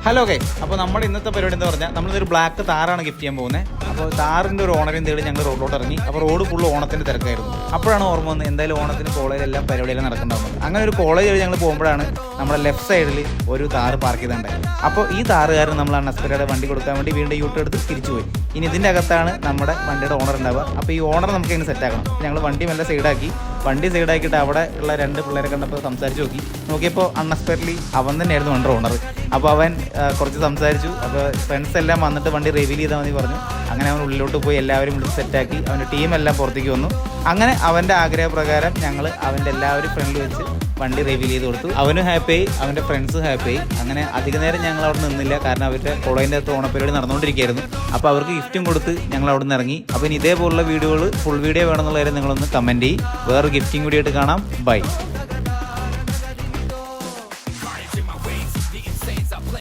Hello guys, അപ്പോൾ നമ്മുടെ ഇന്നത്തെ പരിപാടി എന്ന് പറഞ്ഞാൽ നമ്മളിതൊരു ബ്ലാക്ക് താറാണ് ഗിഫ്റ്റ് ചെയ്യാൻ പോകുന്നത്. അപ്പോൾ താറിൻ്റെ ഒരു ഓണറിയും തേടി ഞങ്ങൾ റോഡിലോട്ട് ഇറങ്ങി. അപ്പോൾ റോഡ് ഫുള്ള് ഓണത്തിൻ്റെ തിരക്കായിരുന്നു. അപ്പോഴാണ് ഓർമ്മ വന്നത് എന്തായാലും ഓണത്തിന് കോളേജിലെല്ലാം പരിപാടിയെല്ലാം നടക്കുന്നുണ്ടാവുന്നത്. അങ്ങനെ ഒരു കോളേജ് വഴി ഞങ്ങൾ പോകുമ്പോഴാണ് നമ്മുടെ ലെഫ്റ്റ് സൈഡിൽ ഒരു താറ് പാർക്ക് ചെയ്തിട്ടുണ്ടായി. അപ്പോൾ ഈ താറുകാരൻ നമ്മൾ അൺഎക്സ്പെക്റ്റഡ് വണ്ടി കൊടുക്കാൻ വേണ്ടി വീണ്ടും യൂട്ടർ എടുത്ത് തിരിച്ചു പോയി. ഇനി ഇതിൻ്റെ അകത്താണ് നമ്മുടെ വണ്ടിയുടെ ഓണർ ഉണ്ടാവുക. അപ്പോൾ ഈ ഓണർ നമുക്ക് ഇങ്ങനെ സെറ്റാക്കണം. ഞങ്ങൾ വണ്ടി മെല്ലെ സൈഡാക്കി. വണ്ടി സൈഡാക്കിയിട്ട് അവിടെ ഉള്ള രണ്ട് പിള്ളേരെ കണ്ടപ്പോൾ സംസാരിച്ച് നോക്കിയപ്പോൾ അൺഎക്സ്പെക്റ്റഡ്ലി അവൻ തന്നെയായിരുന്നു വണ്ടി ഓണർ. അപ്പോൾ അവൻ കുറച്ച് സംസാരിച്ചു. അപ്പോൾ ഫ്രണ്ട്സ് എല്ലാം വന്നിട്ട് വണ്ടി റിവീൽ ചെയ്താൽ മതി പറഞ്ഞു. അങ്ങനെ അവൻ ഉള്ളിലോട്ട് പോയി എല്ലാവരും വിളിച്ച് സെറ്റാക്കി. അവൻ്റെ ടീമെല്ലാം പുറത്തേക്ക് വന്നു. അങ്ങനെ അവൻ്റെ ആഗ്രഹപ്രകാരം ഞങ്ങൾ അവൻ്റെ എല്ലാവരും ഫ്രണ്ടിൽ വെച്ച് വണ്ടി റിവീൽ ചെയ്ത് കൊടുത്തു. അവനും ഹാപ്പിയായി, അവൻ്റെ ഫ്രണ്ട്സും ഹാപ്പിയായി. അങ്ങനെ അധിക നേരം ഞങ്ങൾ അവിടെ നിന്നില്ല, കാരണം അവരുടെ കോളേജിൻ്റെ അകത്ത് ഓണപ്പരിപാടി നടന്നുകൊണ്ടിരിക്കുകയായിരുന്നു. അപ്പോൾ അവർക്ക് ഗിഫ്റ്റും കൊടുത്ത് ഞങ്ങൾ അവിടെ നിന്ന് ഇറങ്ങി. അപ്പോൾ ഇനി ഇതേപോലുള്ള വീഡിയോകൾ ഫുൾ വീഡിയോ വേണമെന്നുള്ള കാര്യം നിങ്ങളൊന്ന് കമൻറ്റ് ചെയ്യും. വേറെ ഗിഫ്റ്റിംഗ് വീഡിയോ ആയിട്ട് കാണാം. ബൈ.